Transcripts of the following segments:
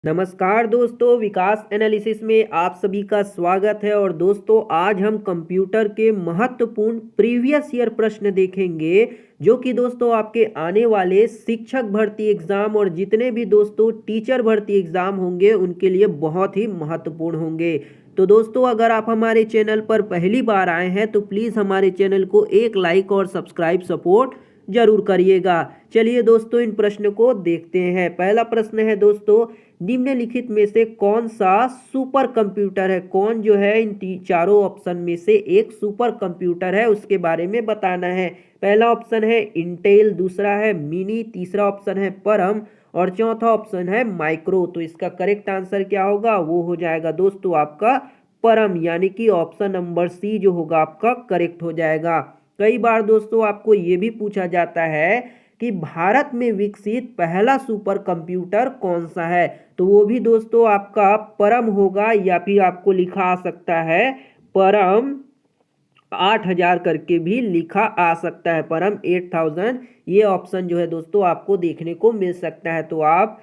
नमस्कार दोस्तों, विकास एनालिसिस में आप सभी का स्वागत है। और दोस्तों, आज हम कंप्यूटर के महत्वपूर्ण प्रीवियस ईयर प्रश्न देखेंगे, जो कि दोस्तों आपके आने वाले शिक्षक भर्ती एग्जाम और जितने भी दोस्तों टीचर भर्ती एग्जाम होंगे उनके लिए बहुत ही महत्वपूर्ण होंगे। तो दोस्तों, अगर आप हमारे चैनल पर पहली बार आए हैं तो प्लीज़ हमारे चैनल को एक लाइक और सब्सक्राइब सपोर्ट जरूर करिएगा। चलिए दोस्तों, इन प्रश्न को देखते हैं। पहला प्रश्न है दोस्तों, निम्नलिखित में से कौन सा सुपर कंप्यूटर है? कौन जो है इन चारों ऑप्शन में से एक सुपर कंप्यूटर है, उसके बारे में बताना है। पहला ऑप्शन है इंटेल, दूसरा है मिनी, तीसरा ऑप्शन है परम और चौथा ऑप्शन है माइक्रो। तो इसका करेक्ट आंसर क्या होगा? वो हो जाएगा दोस्तों आपका परम, यानी कि ऑप्शन नंबर सी जो होगा आपका करेक्ट हो जाएगा। कई बार दोस्तों आपको ये भी पूछा जाता है कि भारत में विकसित पहला सुपर कंप्यूटर कौन सा है? तो वो भी दोस्तों आपका परम होगा, या फिर आपको लिखा आ सकता है परम 8000 करके भी लिखा आ सकता है, परम 8000। ये ऑप्शन जो है दोस्तों आपको देखने को मिल सकता है, तो आप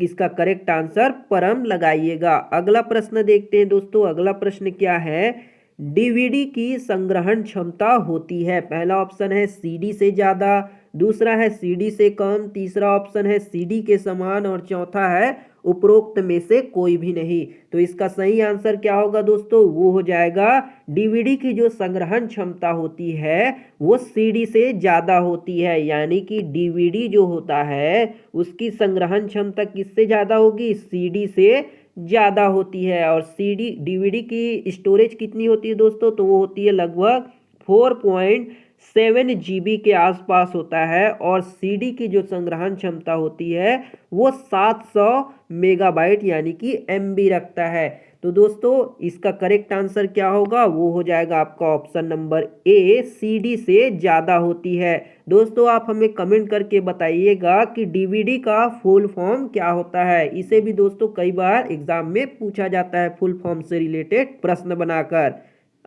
इसका करेक्ट आंसर परम लगाइएगा। अगला प्रश्न देखते हैं दोस्तों। अगला प्रश्न क्या है? डीवीडी की संग्रहण क्षमता होती है। पहला ऑप्शन है सीडी से ज्यादा, दूसरा है सीडी से कम, तीसरा ऑप्शन है सीडी के समान और चौथा है उपरोक्त में से कोई भी नहीं। तो इसका सही आंसर क्या होगा दोस्तों? वो हो जाएगा डीवीडी की जो संग्रहण क्षमता होती है वो सीडी से ज्यादा होती है, यानी कि डीवीडी जो होता है उसकी संग्रहण क्षमता किससे ज्यादा होगी? सीडी से ज्यादा होती है। और सीडी डीवीडी की स्टोरेज कितनी होती है दोस्तों? तो वो होती है लगभग 4.7 जीबी के आसपास होता है। और सीडी की जो संग्रहण क्षमता होती है वो 700 मेगाबाइट यानी कि एमबी रखता है। तो दोस्तों इसका करेक्ट आंसर क्या होगा? वो हो जाएगा आपका ऑप्शन नंबर ए, सीडी से ज़्यादा होती है। दोस्तों आप हमें कमेंट करके बताइएगा कि डीवीडी का फुल फॉर्म क्या होता है। इसे भी दोस्तों कई बार एग्जाम में पूछा जाता है फुल फॉर्म से रिलेटेड प्रश्न बनाकर।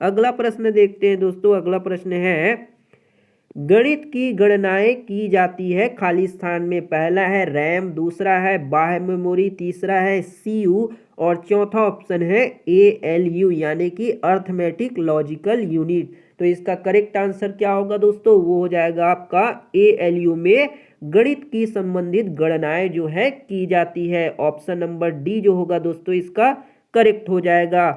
अगला प्रश्न देखते हैं दोस्तों। अगला प्रश्न है, गणित की गणनाएं की जाती है खाली स्थान में। पहला है रैम, दूसरा है बाह्य मेमोरी, तीसरा है सीयू और चौथा ऑप्शन है एएलयू यानी कि अर्थमेटिक लॉजिकल यूनिट। तो इसका करेक्ट आंसर क्या होगा दोस्तों? वो हो जाएगा आपका एएलयू में गणित की संबंधित गणनाएं जो है की जाती है। ऑप्शन नंबर डी जो होगा दोस्तों इसका करेक्ट हो जाएगा।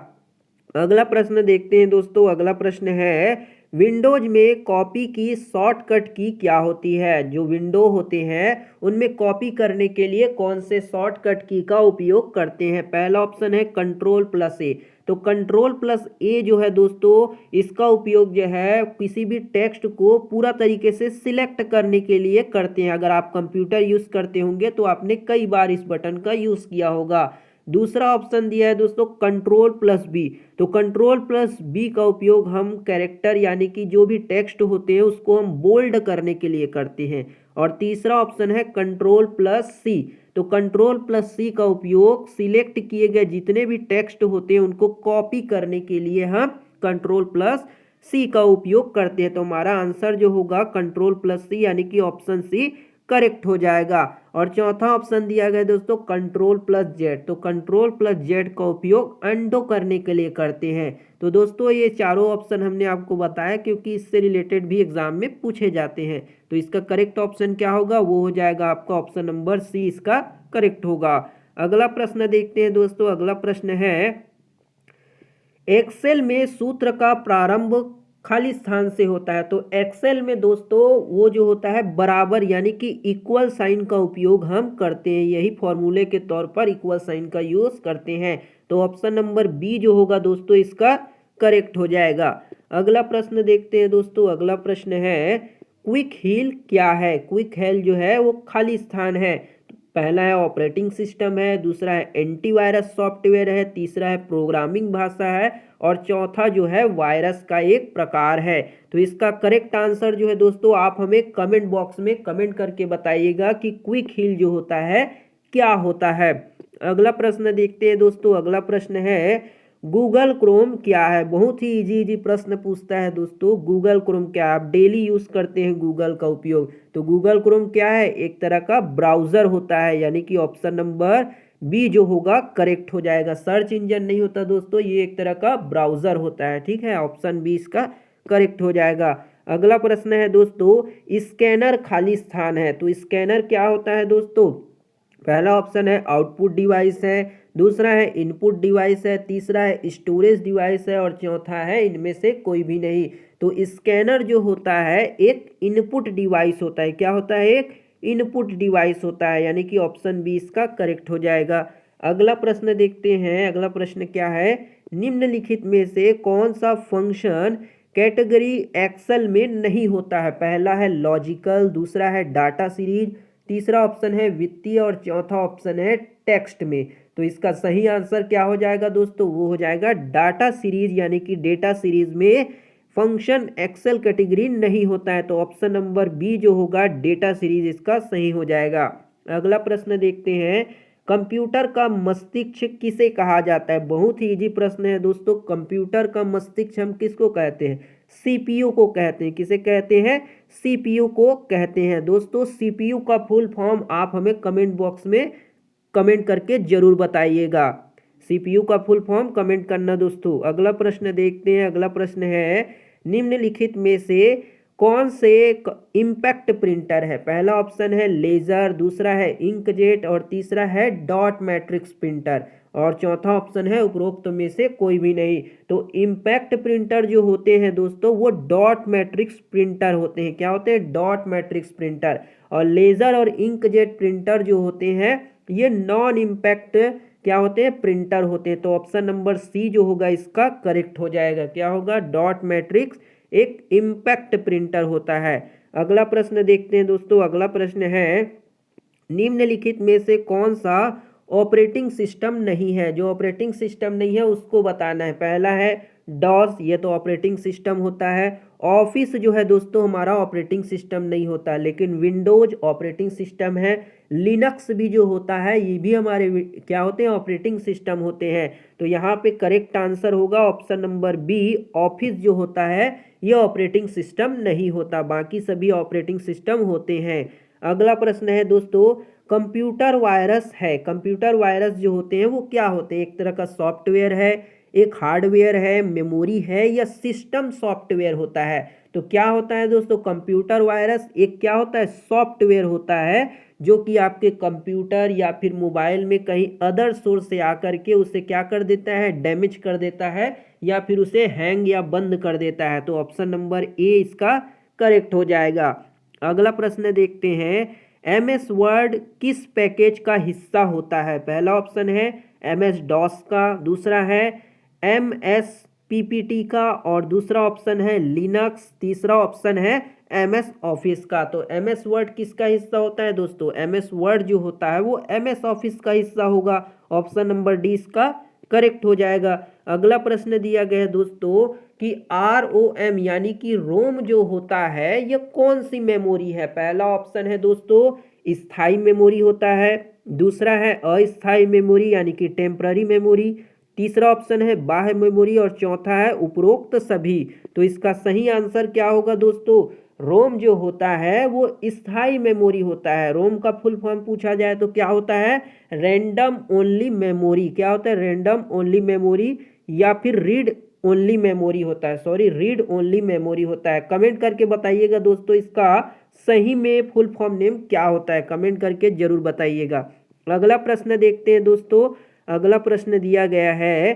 अगला प्रश्न देखते हैं दोस्तों। अगला प्रश्न है, विंडोज में कॉपी की शॉर्टकट की क्या होती है? जो विंडो होते हैं उनमें कॉपी करने के लिए कौन से शॉर्टकट की का उपयोग करते हैं? पहला ऑप्शन है कंट्रोल प्लस ए। तो कंट्रोल प्लस ए जो है दोस्तों इसका उपयोग जो है किसी भी टेक्स्ट को पूरा तरीके से सिलेक्ट करने के लिए करते हैं। अगर आप कंप्यूटर यूज करते होंगे तो आपने कई बार इस बटन का यूज किया होगा। दूसरा ऑप्शन दिया है दोस्तों कंट्रोल प्लस बी। तो कंट्रोल प्लस बी का उपयोग हम कैरेक्टर यानी कि जो भी टेक्स्ट होते हैं उसको हम बोल्ड करने के लिए करते हैं। और तीसरा ऑप्शन है कंट्रोल प्लस सी। तो कंट्रोल प्लस सी का उपयोग सिलेक्ट किए गए जितने भी टेक्स्ट होते हैं उनको कॉपी करने के लिए हम कंट्रोल प्लस सी का उपयोग करते हैं। तो हमारा आंसर जो होगा कंट्रोल प्लस सी यानी कि ऑप्शन सी करेक्ट हो जाएगा। और चौथा ऑप्शन दिया गया दोस्तों कंट्रोल प्लस जेड। तो कंट्रोल प्लस जेड का उपयोग अंडो करने के लिए करते हैं। तो दोस्तों ये चारों ऑप्शन हमने आपको बताया क्योंकि इससे रिलेटेड भी एग्जाम में पूछे जाते हैं। तो इसका करेक्ट ऑप्शन क्या होगा? वो हो जाएगा आपका ऑप्शन नंबर सी इसका करेक्ट होगा। अगला प्रश्न देखते हैं दोस्तों। अगला प्रश्न है, एक्सेल में सूत्र का प्रारंभ खाली स्थान से होता है। तो एक्सेल में दोस्तों वो जो होता है बराबर यानी कि इक्वल साइन का उपयोग हम करते हैं। यही फॉर्मूले के तौर पर इक्वल साइन का यूज करते हैं। तो ऑप्शन नंबर बी जो होगा दोस्तों इसका करेक्ट हो जाएगा। अगला प्रश्न देखते हैं दोस्तों। अगला प्रश्न है, क्विक हील क्या है? क्विक हील जो है वो खाली स्थान है। पहला है ऑपरेटिंग सिस्टम है, दूसरा है एंटीवायरस सॉफ्टवेयर है, तीसरा है प्रोग्रामिंग भाषा है और चौथा जो है वायरस का एक प्रकार है। तो इसका करेक्ट आंसर जो है दोस्तों आप हमें कमेंट बॉक्स में कमेंट करके बताइएगा कि क्विक हील जो होता है क्या होता है। अगला प्रश्न देखते हैं दोस्तों। अगला प्रश्न है, गूगल क्रोम क्या है? बहुत ही इजी इजी प्रश्न पूछता है दोस्तों। गूगल क्रोम क्या है? आप डेली यूज करते हैं गूगल का उपयोग। तो गूगल क्रोम क्या है? एक तरह का ब्राउजर होता है, यानी कि ऑप्शन नंबर बी जो होगा करेक्ट हो जाएगा। सर्च इंजन नहीं होता दोस्तों, ये एक तरह का ब्राउजर होता है, ठीक है। ऑप्शन बी इसका करेक्ट हो जाएगा। अगला प्रश्न है दोस्तों, स्कैनर खाली स्थान है, तो स्कैनर क्या होता है दोस्तों? पहला ऑप्शन है आउटपुट डिवाइस है, दूसरा है इनपुट डिवाइस है, तीसरा है स्टोरेज डिवाइस है और चौथा है इनमें से कोई भी नहीं। तो स्कैनर जो होता है एक इनपुट डिवाइस होता है। क्या होता है? एक इनपुट डिवाइस होता है, यानी कि ऑप्शन बी इसका करेक्ट हो जाएगा। अगला प्रश्न देखते हैं। अगला प्रश्न क्या है? निम्नलिखित में से कौन सा फंक्शन कैटेगरी एक्सेल में नहीं होता है? पहला है लॉजिकल, दूसरा है डाटा सीरीज, तीसरा ऑप्शन है वित्तीय और चौथा ऑप्शन है टेक्स्ट में। तो इसका सही आंसर क्या हो जाएगा दोस्तों? वो हो जाएगा डाटा सीरीज, यानी कि डेटा सीरीज में फंक्शन एक्सेल कैटेगरी नहीं होता है। तो ऑप्शन नंबर बी जो होगा डेटा सीरीज इसका सही हो जाएगा। अगला प्रश्न देखते हैं, कंप्यूटर का मस्तिष्क किसे कहा जाता है? बहुत ही इजी प्रश्न है दोस्तों। कंप्यूटर का मस्तिष्क हम किसको कहते हैं? सीपीयू को कहते हैं। किसे कहते हैं? सीपीयू को कहते हैं। दोस्तों सीपीयू का फुल फॉर्म आप हमें कमेंट बॉक्स में कमेंट करके जरूर बताइएगा। सीपीयू का फुल फॉर्म कमेंट करना दोस्तों। अगला प्रश्न देखते हैं। अगला प्रश्न है, निम्नलिखित में से कौन से इम्पैक्ट प्रिंटर है? पहला ऑप्शन है लेजर, दूसरा है इंकजेट और तीसरा है डॉट मैट्रिक्स प्रिंटर और चौथा ऑप्शन है उपरोक्त में से कोई भी नहीं। तो इम्पैक्ट प्रिंटर जो होते हैं दोस्तों वो डॉट मैट्रिक्स प्रिंटर होते हैं। क्या होते हैं? Dot matrix printer. और लेजर और इंकजेट प्रिंटर जो होते हैं ये नॉन इम्पैक्ट क्या होते हैं? प्रिंटर होते हैं। तो ऑप्शन नंबर सी जो होगा इसका करेक्ट हो जाएगा। क्या होगा? डॉट मैट्रिक्स एक इम्पैक्ट प्रिंटर होता है। अगला प्रश्न देखते हैं दोस्तों। अगला प्रश्न है, निम्नलिखित में से कौन सा ऑपरेटिंग सिस्टम नहीं है? जो ऑपरेटिंग सिस्टम नहीं है उसको बताना है। पहला है डॉस, ये तो ऑपरेटिंग सिस्टम होता है। ऑफिस जो है दोस्तों हमारा ऑपरेटिंग सिस्टम नहीं होता, लेकिन विंडोज ऑपरेटिंग सिस्टम है। लिनक्स भी जो होता है ये भी हमारे क्या होते हैं? ऑपरेटिंग सिस्टम होते हैं। तो यहाँ पे करेक्ट आंसर होगा ऑप्शन नंबर बी। ऑफिस जो होता है ये ऑपरेटिंग सिस्टम नहीं होता, बाकी सभी ऑपरेटिंग सिस्टम होते हैं। अगला प्रश्न है दोस्तों, कंप्यूटर वायरस है। कंप्यूटर वायरस जो होते हैं वो क्या होते हैं? एक तरह का सॉफ्टवेयर है, एक हार्डवेयर है, मेमोरी है या सिस्टम सॉफ्टवेयर होता है? तो क्या होता है दोस्तों? कंप्यूटर वायरस एक क्या होता है? सॉफ्टवेयर होता है जो कि आपके कंप्यूटर या फिर मोबाइल में कहीं अदर सोर्स से आकर के उसे क्या कर देता है? डैमेज कर देता है या फिर उसे हैंग या बंद कर देता है। तो ऑप्शन नंबर ए इसका करेक्ट हो जाएगा। अगला प्रश्न देखते हैं, एमएस वर्ड किस पैकेज का हिस्सा होता है? पहला ऑप्शन है एमएस डॉस का, दूसरा है एमएस पीपीटी का और दूसरा ऑप्शन है लिनक्स, तीसरा ऑप्शन है एमएस ऑफिस का। तो एमएस वर्ड किसका हिस्सा होता है दोस्तों? एमएस वर्ड जो होता है वो एमएस ऑफिस का हिस्सा होगा। ऑप्शन नंबर डी इसका करेक्ट हो जाएगा। अगला प्रश्न दिया गया है दोस्तों कि ROM यानी कि रोम जो होता है ये कौन सी मेमोरी है? पहला ऑप्शन है दोस्तों स्थायी मेमोरी होता है, दूसरा है अस्थायी मेमोरी यानी कि टेम्पररी मेमोरी, तीसरा ऑप्शन है बाह्य मेमोरी और चौथा है उपरोक्त सभी। तो इसका सही आंसर क्या होगा दोस्तों? रोम जो होता है वो स्थायी मेमोरी होता है। रोम का फुल फॉर्म पूछा जाए तो क्या होता है? Random only memory. क्या होता है? रैंडम ओनली मेमोरी या फिर रीड ओनली मेमोरी होता है। सॉरी, रीड ओनली मेमोरी होता है। कमेंट करके बताइएगा दोस्तों इसका सही में फुल फॉर्म नेम क्या होता है, कमेंट करके जरूर बताइएगा। अगला प्रश्न देखते हैं दोस्तों। अगला प्रश्न दिया गया है,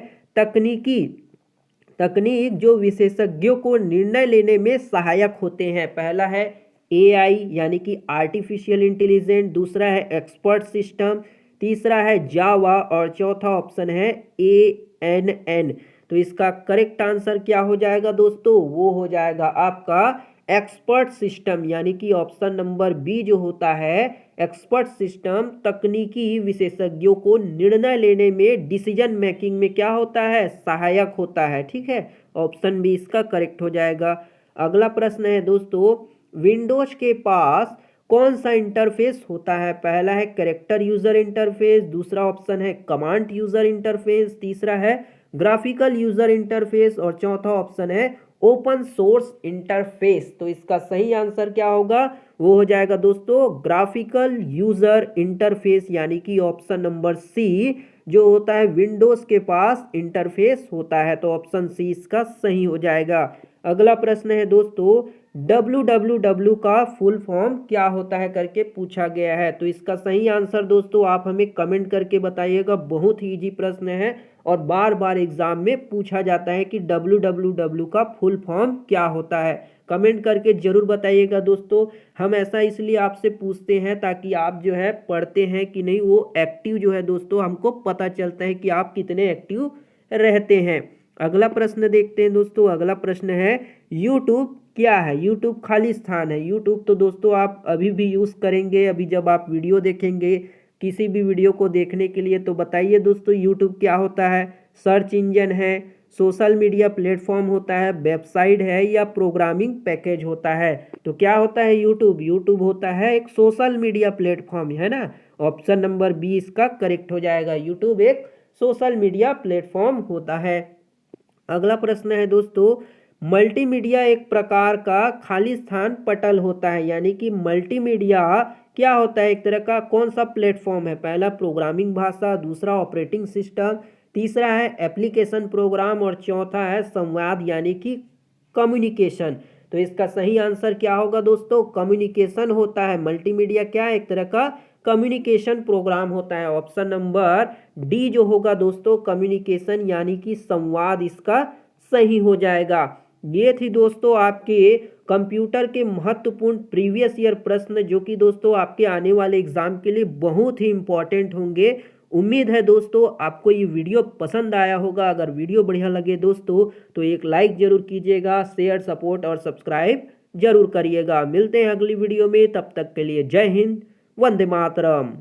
तकनीक जो विशेषज्ञों को निर्णय लेने में सहायक होते हैं। पहला है AI यानी कि आर्टिफिशियल इंटेलिजेंस, दूसरा है एक्सपर्ट सिस्टम, तीसरा है जावा और चौथा ऑप्शन है ANN। तो इसका करेक्ट आंसर क्या हो जाएगा दोस्तों? वो हो जाएगा आपका एक्सपर्ट सिस्टम, यानी कि ऑप्शन नंबर बी जो होता है एक्सपर्ट सिस्टम तकनीकी विशेषज्ञों को निर्णय लेने में डिसीजन मेकिंग में क्या होता है? सहायक होता है। ठीक है, ऑप्शन बी इसका करेक्ट हो जाएगा। अगला प्रश्न है दोस्तों, विंडोज के पास कौन सा इंटरफेस होता है? पहला है कैरेक्टर यूजर इंटरफेस, दूसरा ऑप्शन है कमांड यूजर इंटरफेस, तीसरा है ग्राफिकल यूजर इंटरफेस और चौथा ऑप्शन है ओपन सोर्स इंटरफेस। तो इसका सही आंसर क्या होगा, वो हो जाएगा दोस्तों ग्राफिकल यूजर इंटरफेस, यानी कि ऑप्शन नंबर सी जो होता है विंडोज के पास इंटरफेस होता है। तो ऑप्शन सी इसका सही हो जाएगा। अगला प्रश्न है दोस्तों, www का फुल फॉर्म क्या होता है करके पूछा गया है। तो इसका सही आंसर दोस्तों आप हमें कमेंट करके बताइएगा। बहुत ही इजी प्रश्न है और बार बार एग्जाम में पूछा जाता है कि www का फुल फॉर्म क्या होता है। कमेंट करके जरूर बताइएगा दोस्तों। हम ऐसा इसलिए आपसे पूछते हैं ताकि आप जो है पढ़ते हैं कि नहीं, वो एक्टिव जो है दोस्तों, हमको पता चलता है कि आप कितने एक्टिव रहते हैं। अगला प्रश्न देखते हैं दोस्तों। अगला प्रश्न है यूट्यूब क्या है। यूट्यूब खाली स्थान है। यूट्यूब तो दोस्तों आप अभी भी यूज़ करेंगे, अभी जब आप वीडियो देखेंगे किसी भी वीडियो को देखने के लिए। तो बताइए दोस्तों यूट्यूब क्या होता है। सर्च इंजन है, सोशल मीडिया प्लेटफॉर्म होता है, वेबसाइट है, या प्रोग्रामिंग पैकेज होता है। तो क्या होता है यूट्यूब, यूट्यूब होता है एक सोशल मीडिया प्लेटफॉर्म, है ना। ऑप्शन नंबर बी इसका करेक्ट हो जाएगा। यूट्यूब एक सोशल मीडिया प्लेटफॉर्म होता है। अगला प्रश्न है दोस्तों, मल्टीमीडिया एक प्रकार का खाली स्थान पटल होता है, यानी कि मल्टीमीडिया क्या होता है, एक तरह का कौन सा प्लेटफॉर्म है। पहला प्रोग्रामिंग भाषा, दूसरा ऑपरेटिंग सिस्टम, तीसरा है एप्लीकेशन प्रोग्राम और चौथा है संवाद यानी कि कम्युनिकेशन। तो इसका सही आंसर क्या होगा दोस्तों, कम्युनिकेशन होता है। मल्टीमीडिया क्या है, एक तरह का कम्युनिकेशन प्रोग्राम होता है। ऑप्शन नंबर डी जो होगा दोस्तों कम्युनिकेशन यानी कि संवाद इसका सही हो जाएगा। ये थी दोस्तों आपके कंप्यूटर के महत्वपूर्ण प्रीवियस ईयर प्रश्न, जो कि दोस्तों आपके आने वाले एग्जाम के लिए बहुत ही इंपॉर्टेंट होंगे। उम्मीद है दोस्तों आपको ये वीडियो पसंद आया होगा। अगर वीडियो बढ़िया लगे दोस्तों तो एक लाइक जरूर कीजिएगा, शेयर, सपोर्ट और सब्सक्राइब जरूर करिएगा। मिलते हैं अगली वीडियो में, तब तक के लिए जय हिंद, वंदे मातरम।